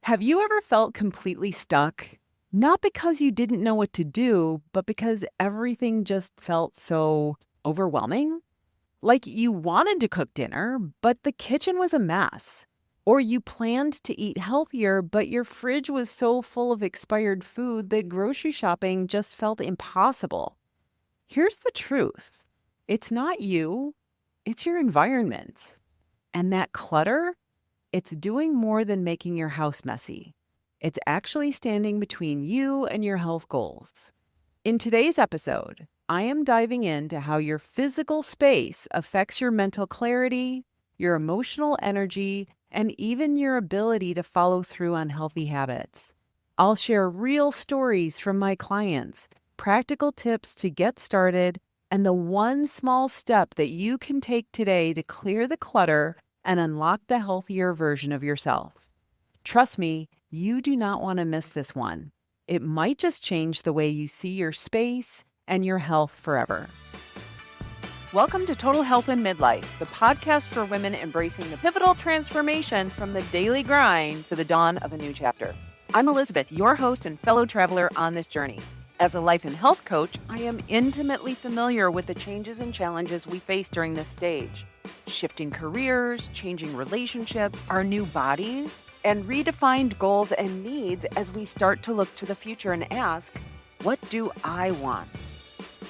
Have you ever felt completely stuck? Not because you didn't know what to do, but because everything just felt so overwhelming? Like you wanted to cook dinner, but the kitchen was a mess. Or you planned to eat healthier, but your fridge was so full of expired food that grocery shopping just felt impossible. Here's the truth: it's not you, it's your environment. And that clutter, it's doing more than making your house messy. It's actually standing between you and your health goals. In today's episode, I am diving into how your physical space affects your mental clarity, your emotional energy, and even your ability to follow through on healthy habits. I'll share real stories from my clients, practical tips to get started, and the one small step that you can take today to clear the clutter and unlock the healthier version of yourself. Trust me, you do not want to miss this one. It might just change the way you see your space and your health forever. Welcome to Total Health in Midlife, the podcast for women embracing the pivotal transformation from the daily grind to the dawn of a new chapter. I'm Elizabeth, your host and fellow traveler on this journey. As a life and health coach, I am intimately familiar with the changes and challenges we face during this stage. Shifting careers, changing relationships, our new bodies, and redefined goals and needs as we start to look to the future and ask, what do I want?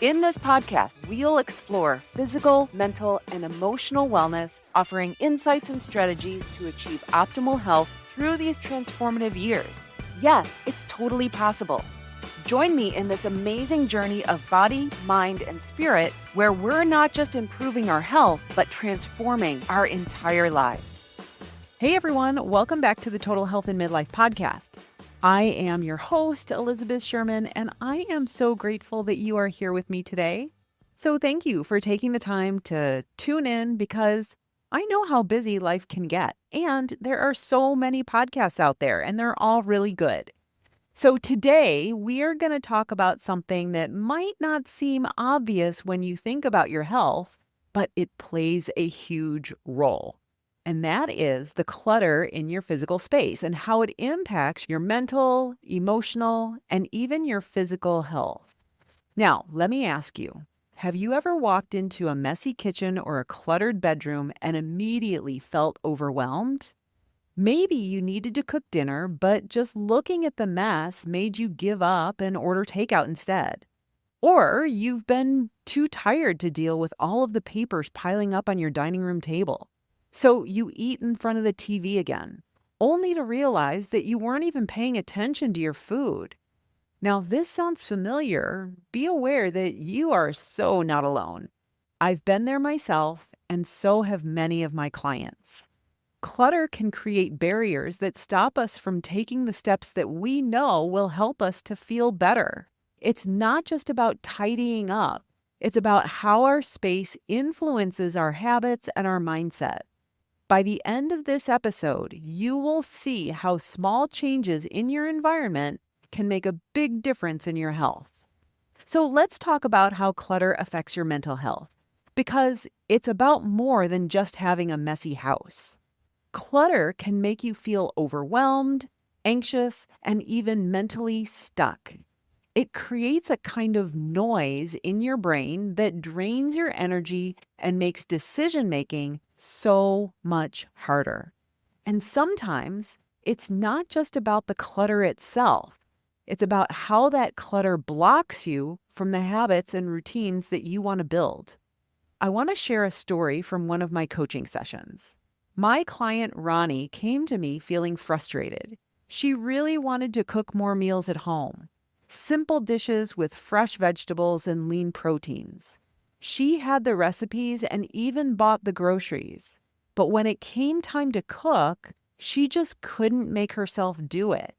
In this podcast, we'll explore physical, mental, and emotional wellness, offering insights and strategies to achieve optimal health through these transformative years. Yes, it's totally possible. Join me in this amazing journey of body, mind, and spirit, where we're not just improving our health, but transforming our entire lives. Hey everyone, welcome back to the Total Health in Midlife podcast. I am your host, Elizabeth Sherman, and I am so grateful that you are here with me today. So thank you for taking the time to tune in, because I know how busy life can get, and there are so many podcasts out there, and they're all really good. So today we are going to talk about something that might not seem obvious when you think about your health, but it plays a huge role. And that is the clutter in your physical space and how it impacts your mental, emotional, and even your physical health. Now, let me ask you, have you ever walked into a messy kitchen or a cluttered bedroom and immediately felt overwhelmed? Maybe you needed to cook dinner, but just looking at the mess made you give up and order takeout instead. Or you've been too tired to deal with all of the papers piling up on your dining room table, so you eat in front of the TV again, only to realize that you weren't even paying attention to your food. Now, if this sounds familiar, be aware that you are so not alone. I've been there myself, and so have many of my clients. Clutter can create barriers that stop us from taking the steps that we know will help us to feel better. It's not just about tidying up. It's about how our space influences our habits and our mindset. By the end of this episode, you will see how small changes in your environment can make a big difference in your health. So let's talk about how clutter affects your mental health, because it's about more than just having a messy house. Clutter can make you feel overwhelmed, anxious, and even mentally stuck. It creates a kind of noise in your brain that drains your energy and makes decision-making so much harder. And sometimes it's not just about the clutter itself. It's about how that clutter blocks you from the habits and routines that you want to build. I want to share a story from one of my coaching sessions. My client, Ronnie, came to me feeling frustrated. She really wanted to cook more meals at home, simple dishes with fresh vegetables and lean proteins. She had the recipes and even bought the groceries. But when it came time to cook, she just couldn't make herself do it.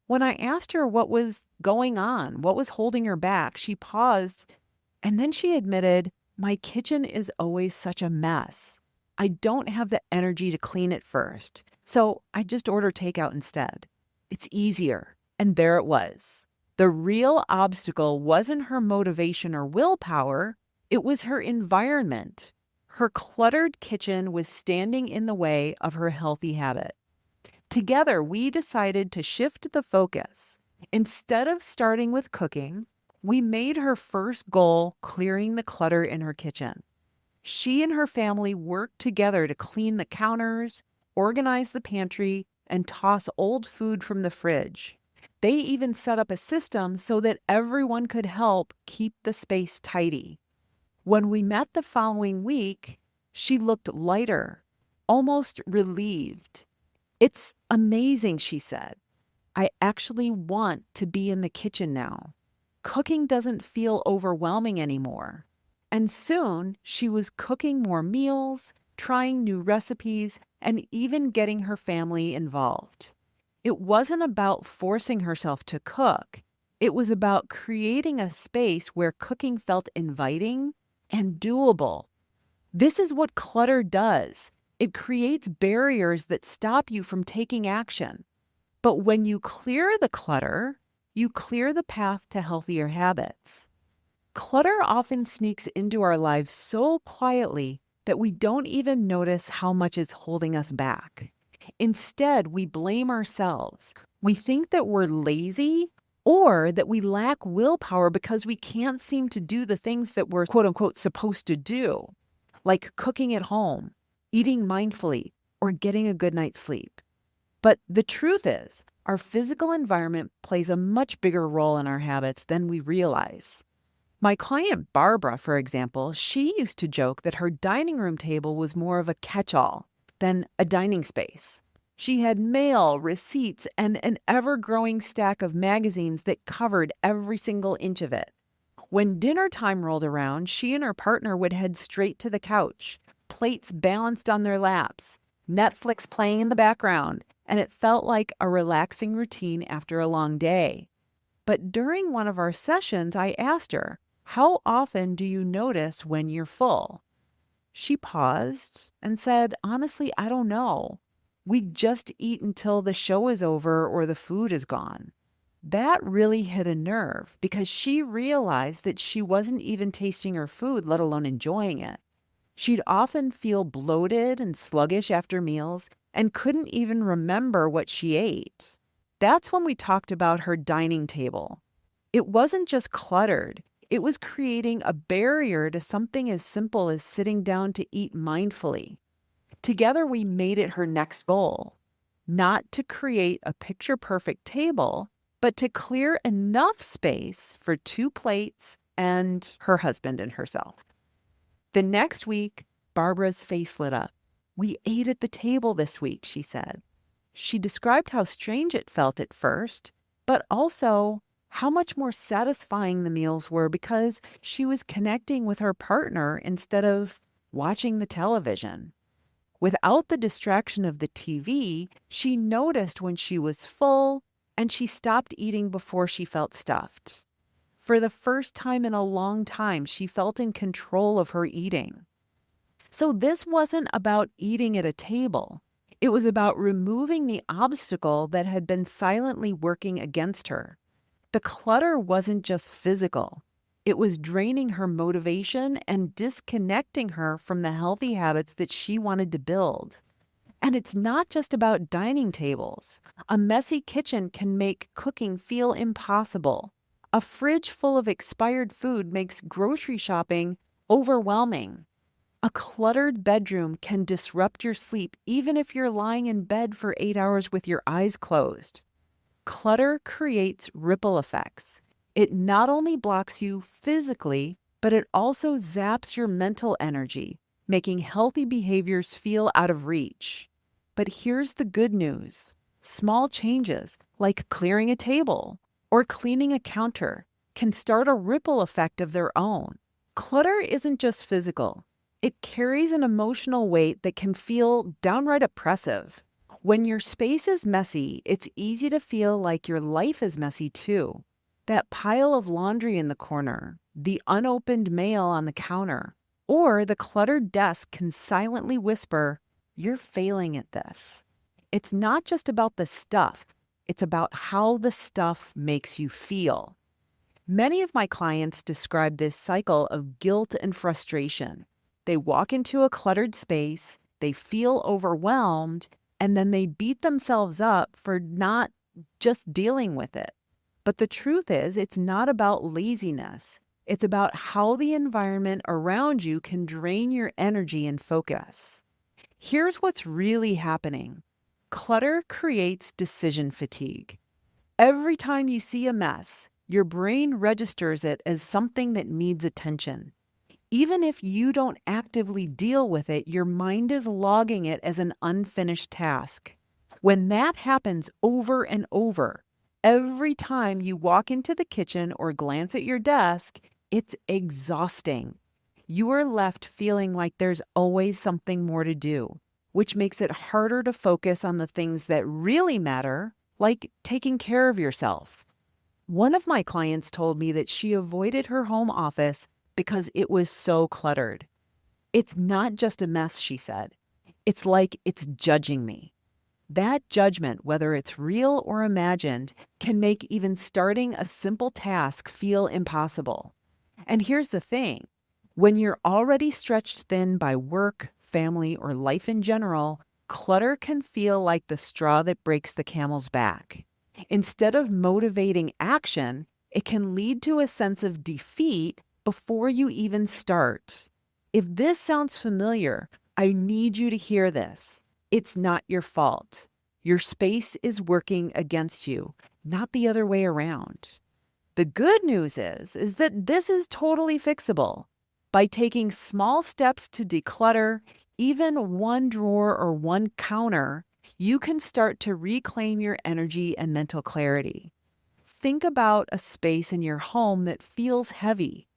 When I asked her what was going on, what was holding her back, she paused, and then she admitted, "My kitchen is always such a mess. I don't have the energy to clean it first, so I just order takeout instead. It's easier." And there it was. The real obstacle wasn't her motivation or willpower, it was her environment. Her cluttered kitchen was standing in the way of her healthy habit. Together, we decided to shift the focus. Instead of starting with cooking, we made her first goal clearing the clutter in her kitchen. She and her family worked together to clean the counters, organize the pantry, and toss old food from the fridge. They even set up a system so that everyone could help keep the space tidy. When we met the following week, she looked lighter, almost relieved. "It's amazing," she said. "I actually want to be in the kitchen now. Cooking doesn't feel overwhelming anymore." And soon she was cooking more meals, trying new recipes, and even getting her family involved. It wasn't about forcing herself to cook. It was about creating a space where cooking felt inviting and doable. This is what clutter does. It creates barriers that stop you from taking action. But when you clear the clutter, you clear the path to healthier habits. Clutter often sneaks into our lives so quietly that we don't even notice how much is holding us back. Instead, we blame ourselves. We think that we're lazy or that we lack willpower because we can't seem to do the things that we're quote unquote supposed to do, like cooking at home, eating mindfully, or getting a good night's sleep. But the truth is, our physical environment plays a much bigger role in our habits than we realize. My client Barbara, for example, she used to joke that her dining room table was more of a catch-all than a dining space. She had mail, receipts, and an ever-growing stack of magazines that covered every single inch of it. When dinner time rolled around, she and her partner would head straight to the couch, plates balanced on their laps, Netflix playing in the background, and it felt like a relaxing routine after a long day. But during one of our sessions, I asked her, "How often do you notice when you're full?" She paused and said, "Honestly, I don't know. We just eat until the show is over or the food is gone." That really hit a nerve because she realized that she wasn't even tasting her food, let alone enjoying it. She'd often feel bloated and sluggish after meals and couldn't even remember what she ate. That's when we talked about her dining table. It wasn't just cluttered, it was creating a barrier to something as simple as sitting down to eat mindfully. Together, we made it her next goal, not to create a picture perfect table, but to clear enough space for 2 plates and her husband and herself. The next week, Barbara's face lit up. "We ate at the table this week," she said. She described how strange it felt at first, but also how much more satisfying the meals were because she was connecting with her partner instead of watching the television. Without the distraction of the TV, she noticed when she was full and she stopped eating before she felt stuffed. For the first time in a long time, she felt in control of her eating. So this wasn't about eating at a table. It was about removing the obstacle that had been silently working against her. The clutter wasn't just physical. It was draining her motivation and disconnecting her from the healthy habits that she wanted to build. And it's not just about dining tables. A messy kitchen can make cooking feel impossible. A fridge full of expired food makes grocery shopping overwhelming. A cluttered bedroom can disrupt your sleep even if you're lying in bed for 8 hours with your eyes closed. Clutter creates ripple effects. It not only blocks you physically, but it also zaps your mental energy, making healthy behaviors feel out of reach. But here's the good news. Small changes, like clearing a table or cleaning a counter, can start a ripple effect of their own. Clutter isn't just physical. It carries an emotional weight that can feel downright oppressive. When your space is messy, it's easy to feel like your life is messy too. That pile of laundry in the corner, the unopened mail on the counter, or the cluttered desk can silently whisper, "You're failing at this." It's not just about the stuff, it's about how the stuff makes you feel. Many of my clients describe this cycle of guilt and frustration. They walk into a cluttered space, they feel overwhelmed, and then they beat themselves up for not just dealing with it. But the truth is, it's not about laziness. It's about how the environment around you can drain your energy and focus. Here's what's really happening. Clutter creates decision fatigue. Every time you see a mess, your brain registers it as something that needs attention. Even if you don't actively deal with it, your mind is logging it as an unfinished task. When that happens over and over, every time you walk into the kitchen or glance at your desk, it's exhausting. You are left feeling like there's always something more to do, which makes it harder to focus on the things that really matter, like taking care of yourself. One of my clients told me that she avoided her home office because it was so cluttered. It's not just a mess, she said. It's like it's judging me. That judgment, whether it's real or imagined, can make even starting a simple task feel impossible. And here's the thing. When you're already stretched thin by work, family, or life in general, clutter can feel like the straw that breaks the camel's back. Instead of motivating action, it can lead to a sense of defeat before you even start. If this sounds familiar, I need you to hear this. It's not your fault. Your space is working against you, not the other way around. The good news is that this is totally fixable. By taking small steps to declutter, even one drawer or one counter, you can start to reclaim your energy and mental clarity. Think about a space in your home that feels heavy.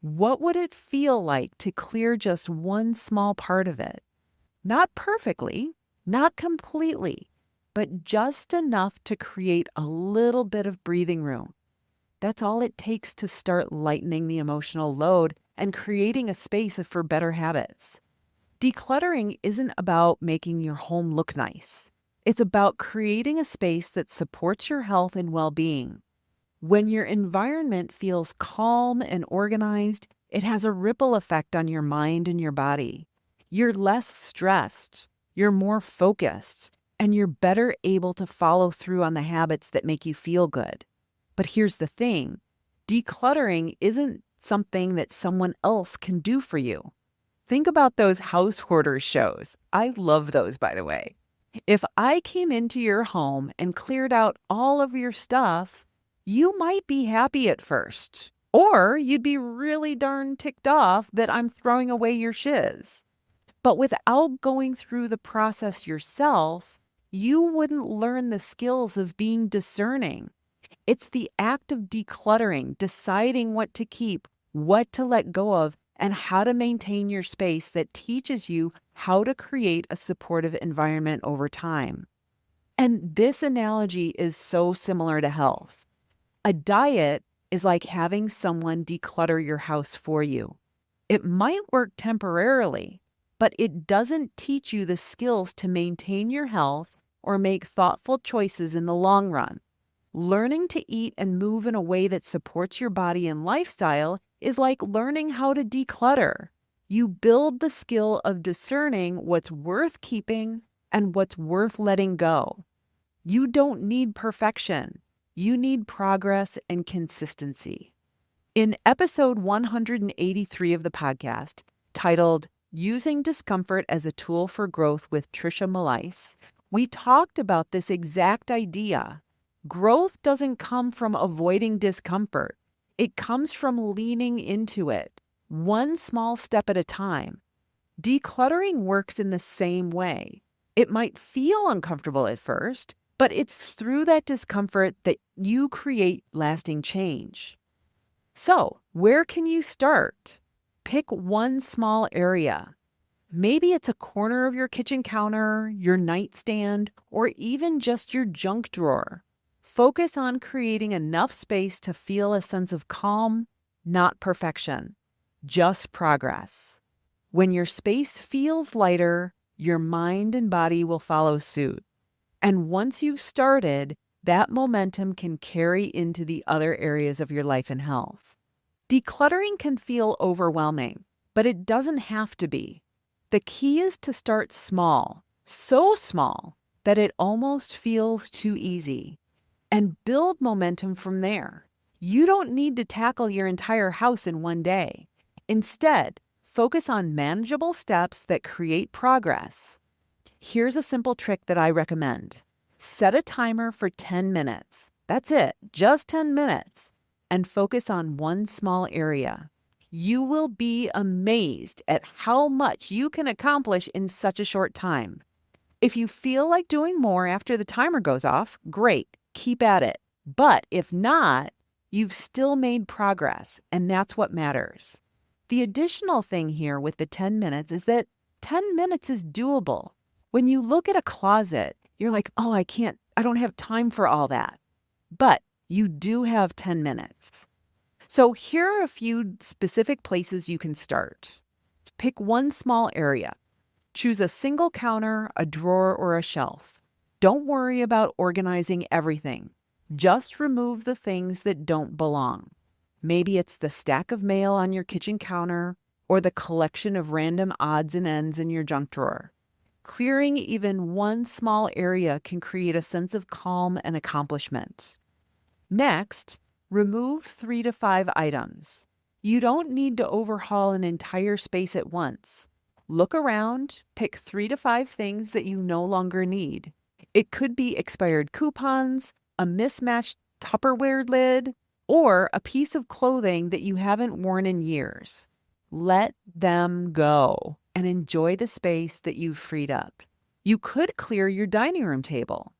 What would it feel like to clear just one small part of it? Not perfectly, not completely, but just enough to create a little bit of breathing room. That's all it takes to start lightening the emotional load and creating a space for better habits. Decluttering isn't about making your home look nice. It's about creating a space that supports your health and well-being. When your environment feels calm and organized, it has a ripple effect on your mind and your body. You're less stressed, you're more focused, and you're better able to follow through on the habits that make you feel good. But here's the thing, decluttering isn't something that someone else can do for you. Think about those house hoarders shows. I love those, by the way. If I came into your home and cleared out all of your stuff, you might be happy at first, or you'd be really darn ticked off that I'm throwing away your shiz. But without going through the process yourself, you wouldn't learn the skills of being discerning. It's the act of decluttering, deciding what to keep, what to let go of, and how to maintain your space that teaches you how to create a supportive environment over time. And this analogy is so similar to health. A diet is like having someone declutter your house for you. It might work temporarily, but it doesn't teach you the skills to maintain your health or make thoughtful choices in the long run. Learning to eat and move in a way that supports your body and lifestyle is like learning how to declutter. You build the skill of discerning what's worth keeping and what's worth letting go. You don't need perfection. You need progress and consistency. In episode 183 of the podcast, titled Using Discomfort as a Tool for Growth with Trisha Malais, we talked about this exact idea. Growth doesn't come from avoiding discomfort. It comes from leaning into it, one small step at a time. Decluttering works in the same way. It might feel uncomfortable at first, but it's through that discomfort that you create lasting change. So, where can you start? Pick one small area. Maybe it's a corner of your kitchen counter, your nightstand, or even just your junk drawer. Focus on creating enough space to feel a sense of calm, not perfection, just progress. When your space feels lighter, your mind and body will follow suit. And once you've started, that momentum can carry into the other areas of your life and health. Decluttering can feel overwhelming, but it doesn't have to be. The key is to start small, so small that it almost feels too easy, and build momentum from there. You don't need to tackle your entire house in one day. Instead, focus on manageable steps that create progress. Here's a simple trick that I recommend. Set a timer for 10 minutes. That's it, just 10 minutes. And focus on one small area. You will be amazed at how much you can accomplish in such a short time. If you feel like doing more after the timer goes off, great, keep at it. But if not, you've still made progress, and that's what matters. The additional thing here with the 10 minutes is that 10 minutes is doable. When you look at a closet, you're like, oh, I don't have time for all that. But you do have 10 minutes. So here are a few specific places you can start. Pick one small area. Choose a single counter, a drawer, or a shelf. Don't worry about organizing everything. Just remove the things that don't belong. Maybe it's the stack of mail on your kitchen counter or the collection of random odds and ends in your junk drawer. Clearing even one small area can create a sense of calm and accomplishment. Next, remove 3 to 5 items. You don't need to overhaul an entire space at once. Look around, pick 3 to 5 things that you no longer need. It could be expired coupons, a mismatched Tupperware lid, or a piece of clothing that you haven't worn in years. Let them go and enjoy the space that you've freed up. You could clear your dining room table.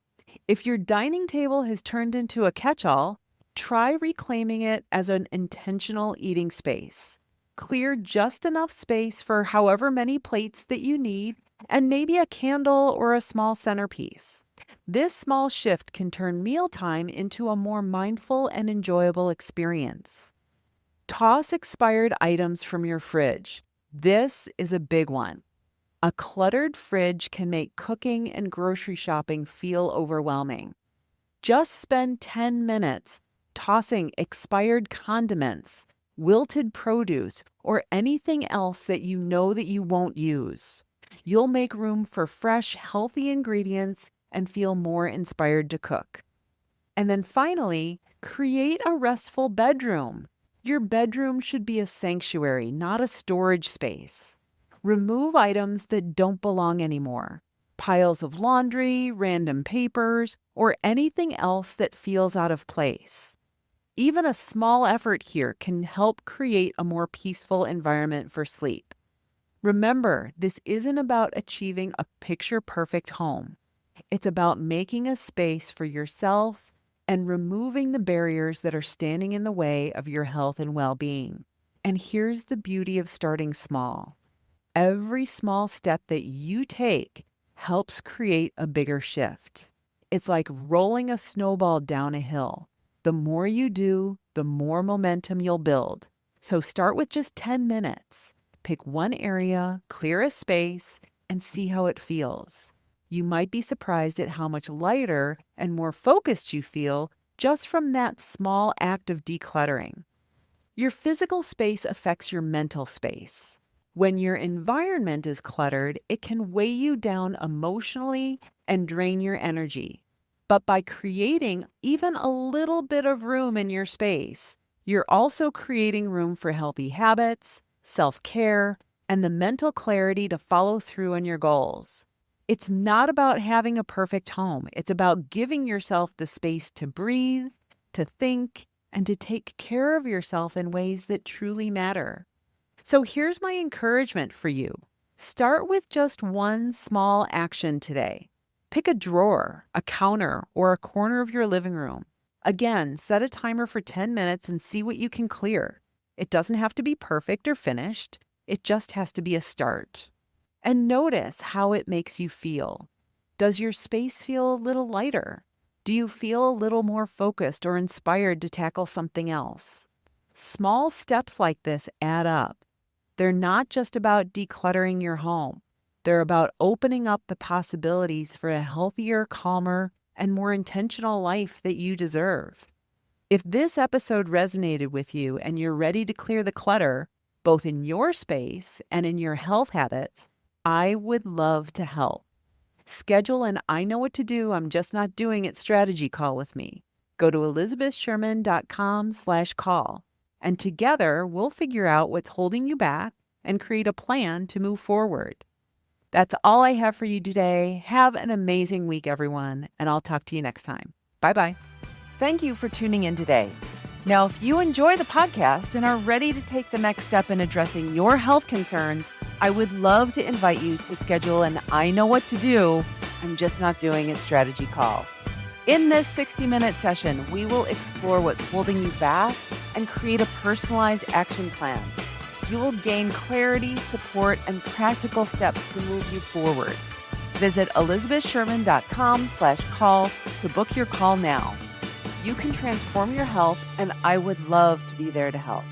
If your dining table has turned into a catch-all, try reclaiming it as an intentional eating space. Clear just enough space for however many plates that you need and maybe a candle or a small centerpiece. This small shift can turn mealtime into a more mindful and enjoyable experience. Toss expired items from your fridge. This is a big one. A cluttered fridge can make cooking and grocery shopping feel overwhelming. Just spend 10 minutes tossing expired condiments, wilted produce, or anything else that you know that you won't use. You'll make room for fresh, healthy ingredients and feel more inspired to cook. And then finally, create a restful bedroom. Your bedroom should be a sanctuary, not a storage space. Remove items that don't belong anymore. Piles of laundry, random papers, or anything else that feels out of place. Even a small effort here can help create a more peaceful environment for sleep. Remember, this isn't about achieving a picture-perfect home. It's about making a space for yourself and removing the barriers that are standing in the way of your health and well-being. And here's the beauty of starting small. Every small step that you take helps create a bigger shift. It's like rolling a snowball down a hill. The more you do, the more momentum you'll build. So start with just 10 minutes. Pick one area, clear a space, and see how it feels. You might be surprised at how much lighter and more focused you feel just from that small act of decluttering. Your physical space affects your mental space. When your environment is cluttered, it can weigh you down emotionally and drain your energy. But by creating even a little bit of room in your space, you're also creating room for healthy habits, self-care, and the mental clarity to follow through on your goals. It's not about having a perfect home. It's about giving yourself the space to breathe, to think, and to take care of yourself in ways that truly matter. So here's my encouragement for you. Start with just one small action today. Pick a drawer, a counter, or a corner of your living room. Again, set a timer for 10 minutes and see what you can clear. It doesn't have to be perfect or finished. It just has to be a start. And notice how it makes you feel. Does your space feel a little lighter? Do you feel a little more focused or inspired to tackle something else? Small steps like this add up. They're not just about decluttering your home. They're about opening up the possibilities for a healthier, calmer, and more intentional life that you deserve. If this episode resonated with you and you're ready to clear the clutter, both in your space and in your health habits, I would love to help. Schedule an I know what to do, I'm just not doing it strategy call with me. Go to elizabethsherman.com/call. And together we'll figure out what's holding you back and create a plan to move forward. That's all I have for you today. Have an amazing week, everyone, and I'll talk to you next time. Bye-bye. Thank you for tuning in today. Now, if you enjoy the podcast and are ready to take the next step in addressing your health concerns, I would love to invite you to schedule an I know what to do, I'm just not doing it strategy call. In this 60-minute session, we will explore what's holding you back and create a personalized action plan. You will gain clarity, support, and practical steps to move you forward. Visit elizabethsherman.com/call to book your call now. You can transform your health, and I would love to be there to help.